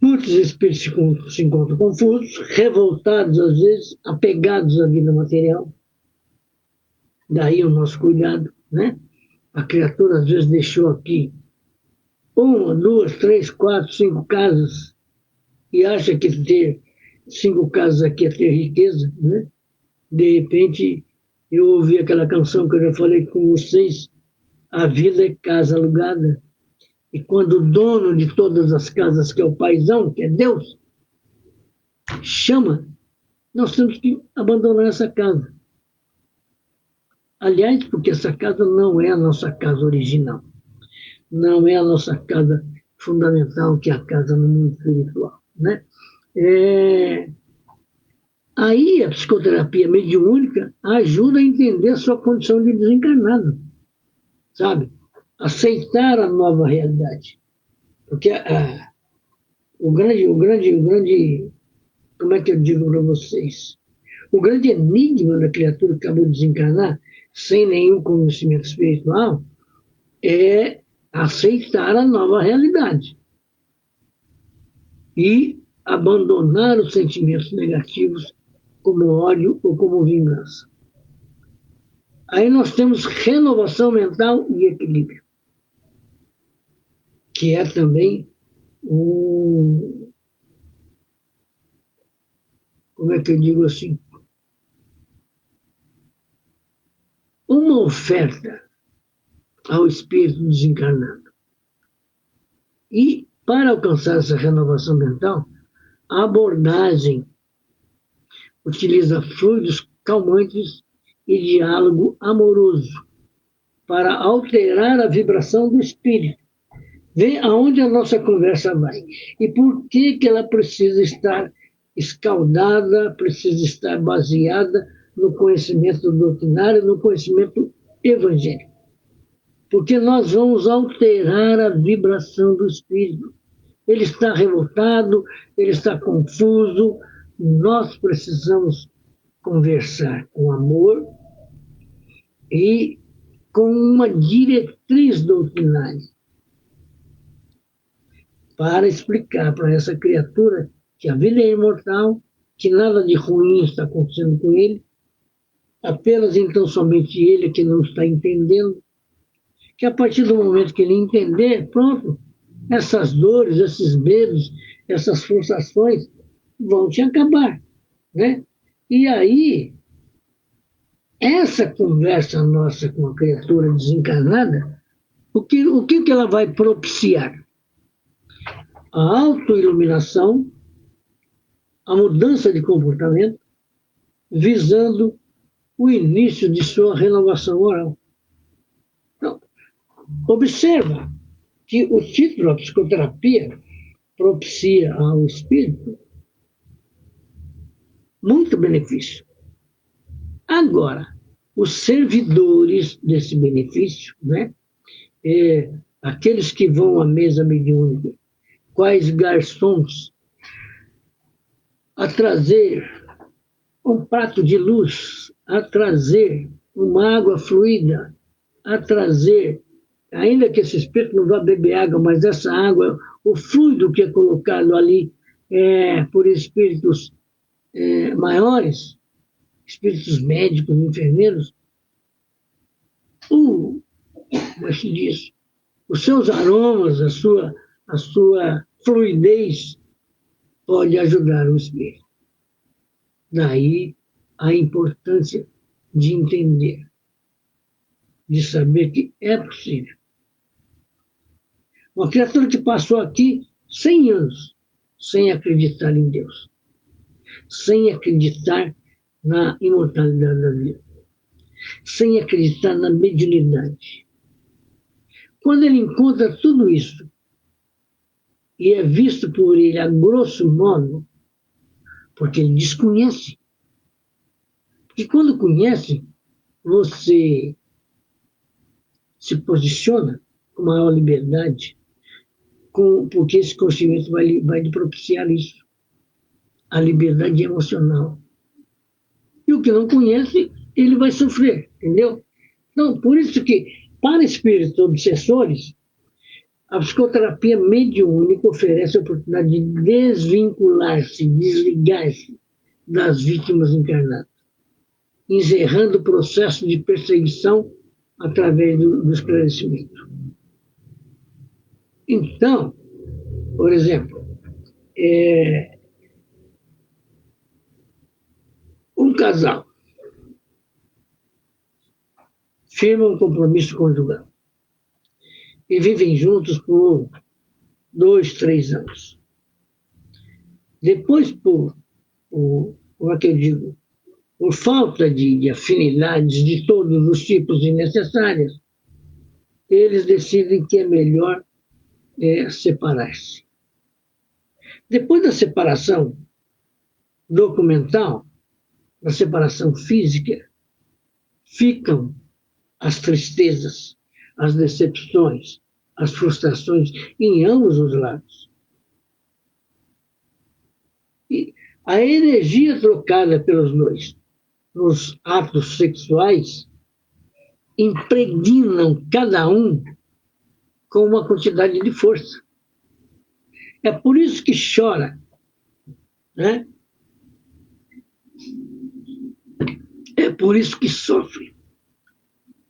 [SPEAKER 1] muitos espíritos se encontram confusos, revoltados às vezes, apegados à vida material. Daí o nosso cuidado. Né? A criatura às vezes deixou aqui 1, 2, 3, 4, 5 casas e acha que ter 5 casas aqui é ter riqueza. Né? De repente, eu ouvi aquela canção que eu já falei com vocês, a vida é casa alugada. E quando o dono de todas as casas, que é o paizão, que é Deus, chama, nós temos que abandonar essa casa. Aliás, porque essa casa não é a nossa casa original. Não é a nossa casa fundamental, que é a casa no mundo espiritual. Né? Aí a psicoterapia mediúnica ajuda a entender a sua condição de desencarnado. Sabe? Aceitar a nova realidade. Porque o grande, como é que eu digo para vocês? O grande enigma da criatura que acabou de desencarnar, sem nenhum conhecimento espiritual, é aceitar a nova realidade e abandonar os sentimentos negativos como ódio ou como vingança. Aí nós temos renovação mental e equilíbrio, que é também como é que eu digo assim? Uma oferta ao espírito desencarnado. E, para alcançar essa renovação mental, a abordagem utiliza fluidos calmantes e diálogo amoroso para alterar a vibração do espírito. Vê aonde a nossa conversa vai. E por que ela precisa estar escaldada, precisa estar baseada no conhecimento doutrinário, no conhecimento evangélico. Porque nós vamos alterar a vibração do espírito. Ele está revoltado, ele está confuso. Nós precisamos conversar com amor e com uma diretriz doutrinária para explicar para essa criatura que a vida é imortal, que nada de ruim está acontecendo com ele, apenas então somente ele que não está entendendo, que a partir do momento que ele entender, pronto, essas dores, esses medos, essas frustrações vão te acabar, né? E aí, essa conversa nossa com a criatura desencarnada, o que ela vai propiciar? A autoiluminação, a mudança de comportamento, visando o início de sua renovação moral. Então, observa que o título, a psicoterapia, propicia ao espírito muito benefício. Agora, os servidores desse benefício, né, aqueles que vão à mesa mediúnica, quais garçons, a trazer um prato de luz, a trazer uma água fluida, a trazer, ainda que esse espírito não vá beber água, mas essa água, o fluido que é colocado ali por espíritos maiores, espíritos médicos, enfermeiros, como é que diz? Os seus aromas, a sua fluidez pode ajudar o espírito. Daí a importância de entender, de saber que é possível. Uma criatura que passou aqui 100 anos sem acreditar em Deus, sem acreditar na imortalidade da vida, sem acreditar na mediunidade. Quando ele encontra tudo isso e é visto por ele a grosso modo, porque ele desconhece. Porque quando conhece, você se posiciona com maior liberdade, porque esse conhecimento vai lhe propiciar isso, a liberdade emocional. E o que não conhece, ele vai sofrer, entendeu? Então, por isso que, para espíritos obsessores, a psicoterapia mediúnica oferece a oportunidade de desvincular-se, desligar-se das vítimas encarnadas, encerrando o processo de perseguição através do esclarecimento. Então, por exemplo, um casal firma um compromisso conjugal e vivem juntos por 2, 3 anos. Depois, como é que eu digo, por falta de afinidades de todos os tipos e necessárias, eles decidem que é melhor separar-se. Depois da separação documental, da separação física, ficam as tristezas, as decepções, as frustrações em ambos os lados. E a energia trocada pelos dois nos atos sexuais impregnam cada um com uma quantidade de força. É por isso que chora, né? É por isso que sofre,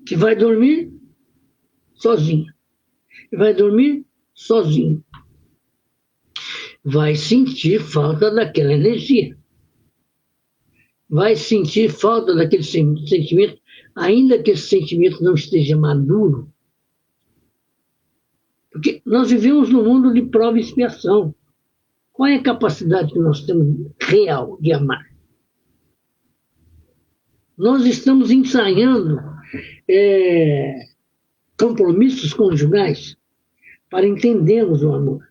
[SPEAKER 1] que vai dormir sozinho, vai dormir sozinho, vai sentir falta daquela energia, vai sentir falta daquele sentimento, ainda que esse sentimento não esteja maduro, porque nós vivemos num mundo de prova e expiação. Qual é a capacidade que nós temos real de amar? Nós estamos ensaiando compromissos conjugais para entendermos o amor.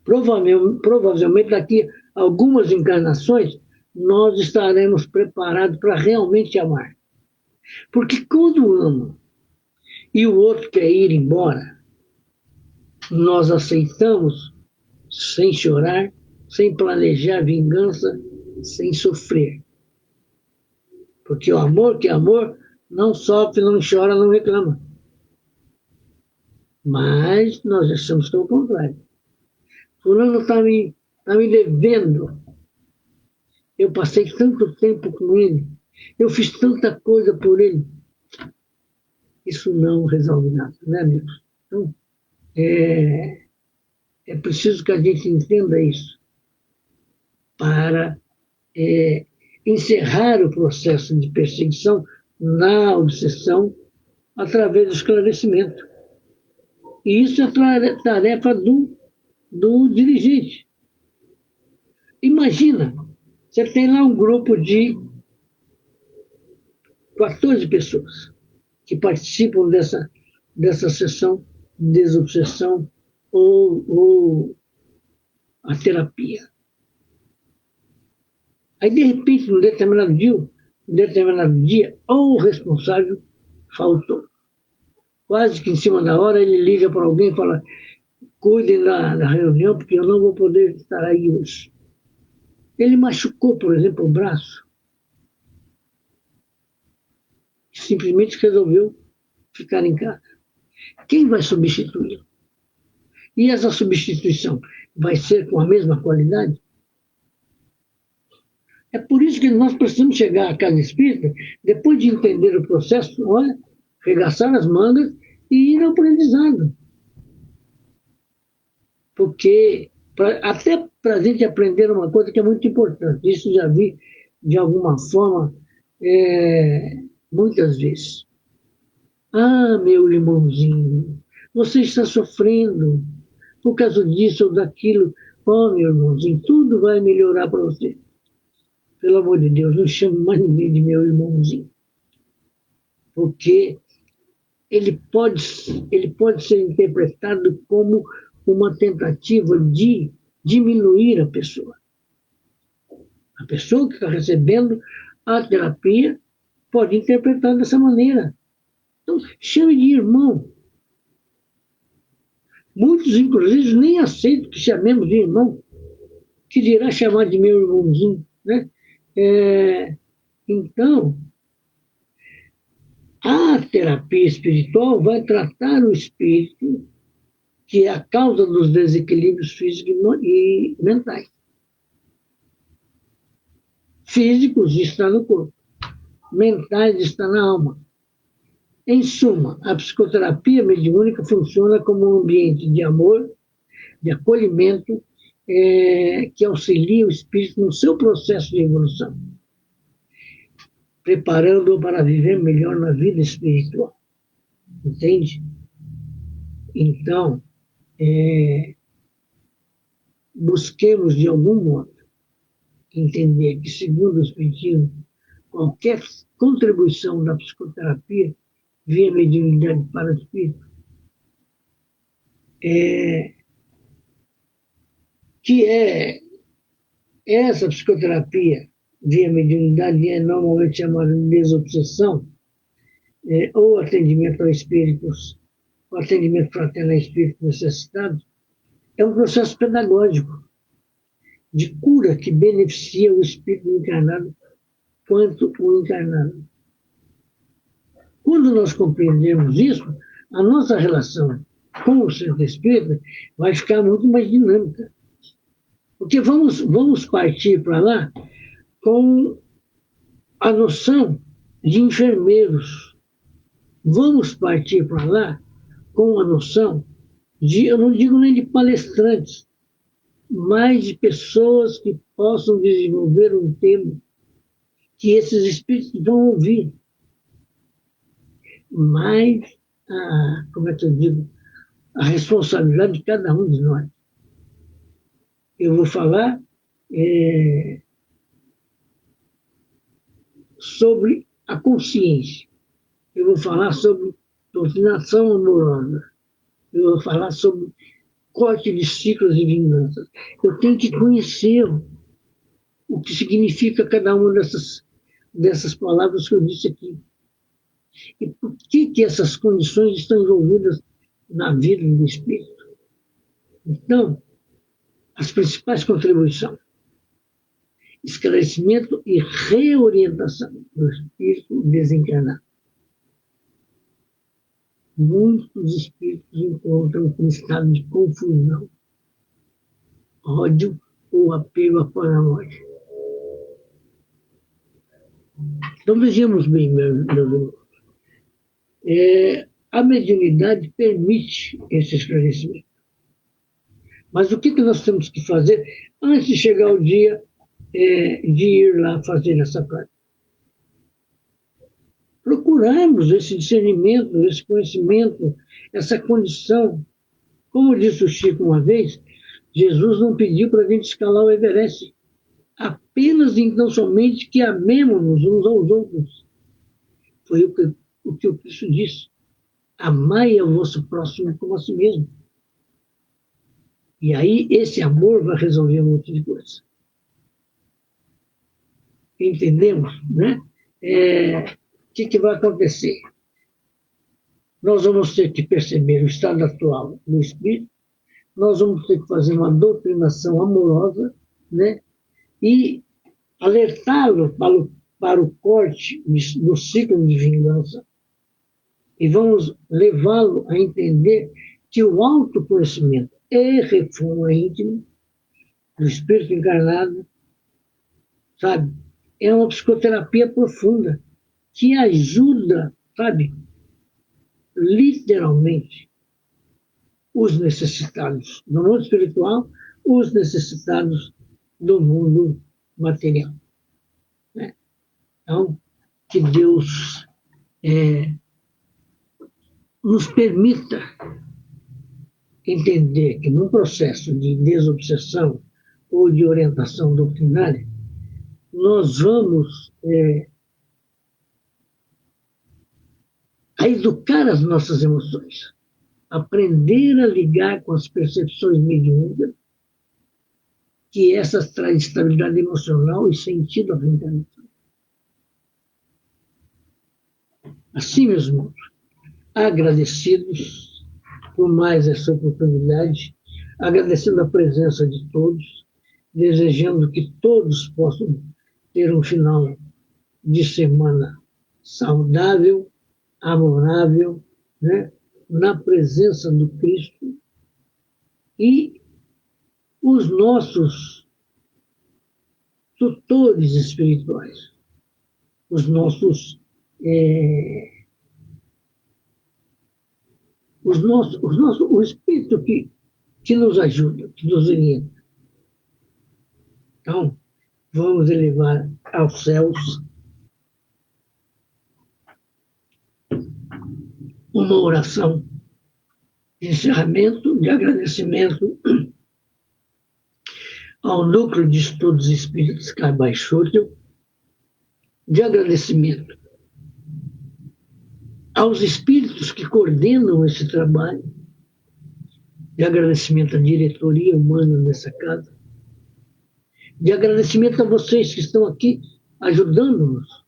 [SPEAKER 1] Provavelmente daqui a algumas encarnações, nós estaremos preparados para realmente amar. Porque quando ama e o outro quer ir embora, nós aceitamos sem chorar, sem planejar vingança, sem sofrer. Porque o amor que é amor não sofre, não chora, não reclama. Mas nós achamos que é o contrário. Fulano tá me devendo. Eu passei tanto tempo com ele. Eu fiz tanta coisa por ele. Isso não resolve nada, né, amigos? Então, é preciso que a gente entenda isso para encerrar o processo de perseguição na obsessão através do esclarecimento. E isso é tarefa do dirigente. Imagina, você tem lá um grupo de 14 pessoas que participam dessa sessão de desobsessão ou a terapia. Aí, de repente, num determinado dia, o responsável faltou. Quase que em cima da hora ele liga para alguém e fala: cuidem da reunião, porque eu não vou poder estar aí hoje. Ele machucou, por exemplo, o braço. Simplesmente resolveu ficar em casa. Quem vai substituí-lo? E essa substituição vai ser com a mesma qualidade? É por isso que nós precisamos chegar à casa espírita, depois de entender o processo, olha, arregaçar as mangas e ir ao aprendizado. Porque, até para a gente aprender uma coisa que é muito importante, isso já vi de alguma forma muitas vezes. Ah, meu irmãozinho, você está sofrendo por causa disso ou daquilo. Oh, meu irmãozinho, tudo vai melhorar para você. Pelo amor de Deus, não chame mais ninguém de meu irmãozinho. Porque ele pode ser interpretado como uma tentativa de diminuir a pessoa. A pessoa que está recebendo a terapia pode interpretar dessa maneira. Então, chame de irmão. Muitos, inclusive, nem aceitam que chamemos de irmão, que dirá chamar de meu irmãozinho. Né? Então, a terapia espiritual vai tratar o espírito, que é a causa dos desequilíbrios físicos e mentais. Físicos está no corpo, mentais está na alma. Em suma, a psicoterapia mediúnica funciona como um ambiente de amor, de acolhimento, que auxilia o espírito no seu processo de evolução, preparando-o para viver melhor na vida espiritual. Entende? Então, busquemos de algum modo entender que, segundo o Espiritismo, qualquer contribuição da psicoterapia via mediunidade para o espírito, que essa psicoterapia via mediunidade é normalmente chamada de desobsessão, ou atendimento a espíritos, ou atendimento fraterno a espíritos necessitados, é um processo pedagógico de cura que beneficia o espírito encarnado quanto o encarnado. Quando nós compreendermos isso, a nossa relação com o centro espírita vai ficar muito mais dinâmica. Porque vamos partir para lá com a noção de enfermeiros. Vamos partir para lá com a noção de, eu não digo nem de palestrantes, mas de pessoas que possam desenvolver um tema que esses espíritos vão ouvir. Mas, como é que eu digo, a responsabilidade de cada um de nós. Eu vou falar sobre a consciência. Eu vou falar sobre doutrinação amorosa. Eu vou falar sobre corte de ciclos de vingança. Eu tenho que conhecer o que significa cada uma dessas palavras que eu disse aqui. E por que essas condições estão envolvidas na vida do espírito. Então, as principais contribuições: esclarecimento e reorientação do espírito desencarnado. Muitos espíritos encontram um estado de confusão, ódio ou apego à morte. Então, vejamos bem, meus irmãos. A mediunidade permite esse esclarecimento. Mas o que nós temos que fazer antes de chegar o dia de ir lá fazer essa prática? Procurarmos esse discernimento, esse conhecimento, essa condição. Como disse o Chico uma vez, Jesus não pediu para a gente escalar o Everest. Apenas então somente que amemos-nos uns aos outros. Foi o que o Cristo disse. Amai ao vosso próximo como a si mesmo. E aí esse amor vai resolver um monte de coisa. Entendemos, né? O que vai acontecer? Nós vamos ter que perceber o estado atual do espírito, nós vamos ter que fazer uma doutrinação amorosa, né? E alertá-lo para o corte do ciclo de vingança. E vamos levá-lo a entender que o autoconhecimento é reforma íntima do espírito encarnado, sabe? É uma psicoterapia profunda que ajuda, sabe, literalmente, os necessitados do mundo espiritual, os necessitados do mundo material. Né? Então, que Deus nos permita entender que num processo de desobsessão ou de orientação doutrinária, nós vamos a educar as nossas emoções, aprender a ligar com as percepções mediúnicas, que essas trazem estabilidade emocional e sentido à reencarnação. Assim, meus irmãos, agradecidos por mais essa oportunidade, agradecendo a presença de todos, desejando que todos possam ter um final de semana saudável, amorável, né? Na presença do Cristo, e os nossos tutores espirituais, os nossos o Espírito que nos ajuda, que nos orienta. Então, vamos elevar aos céus uma oração de encerramento, de agradecimento ao núcleo de estudos espíritas Caibai Schuttel, de agradecimento aos espíritos que coordenam esse trabalho, de agradecimento à diretoria humana dessa casa, de agradecimento a vocês que estão aqui ajudando-nos.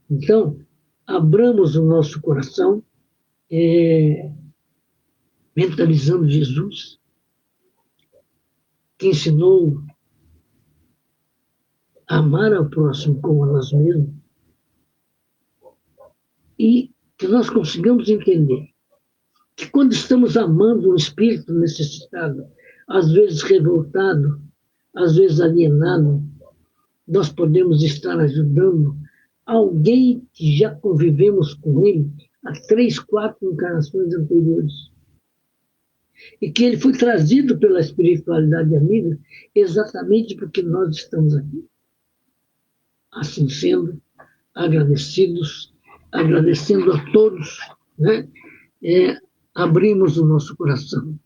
[SPEAKER 1] Então, abramos o nosso coração, mentalizando Jesus, que ensinou a amar ao próximo como a nós mesmos, e que nós consigamos entender que quando estamos amando um espírito necessitado, às vezes revoltado, às vezes alienado, nós podemos estar ajudando alguém que já convivemos com ele há 3, 4 encarnações anteriores. E que ele foi trazido pela espiritualidade amiga exatamente porque nós estamos aqui. Assim sendo, agradecendo a todos, né? Abrimos o nosso coração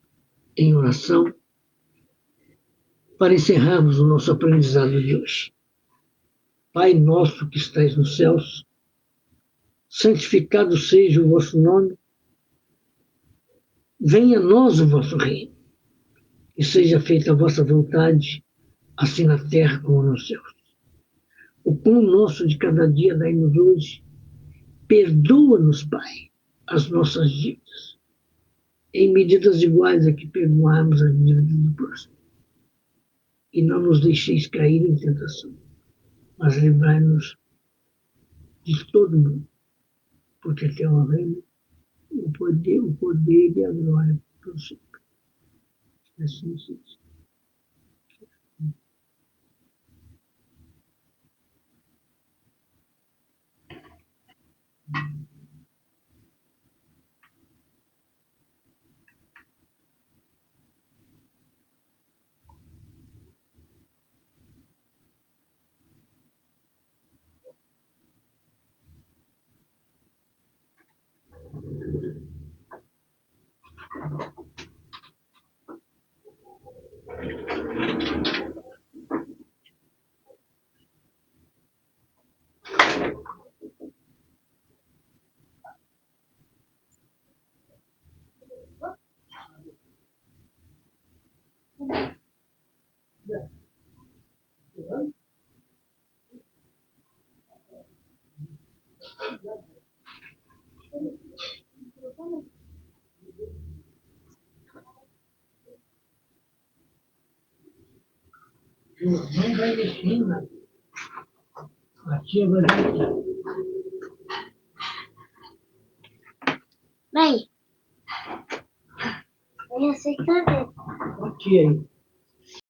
[SPEAKER 1] em oração para encerrarmos o nosso aprendizado de hoje. Pai nosso que estais nos céus, santificado seja o vosso nome, venha a nós o vosso reino, e seja feita a vossa vontade, assim na terra como nos céus. O pão nosso de cada dia dai-nos hoje, perdoa-nos, Pai, as nossas dívidas, em medidas iguais a que perdoamos as dívidas do próximo. E não nos deixeis cair em tentação, mas livrai-nos de todo mundo, porque teu é o reino, o poder e a glória por sempre. Assim seja. Não vai descendo, a tia vai dar.
[SPEAKER 2] Mãe, eu sei que tá vendo.
[SPEAKER 1] A tia aí.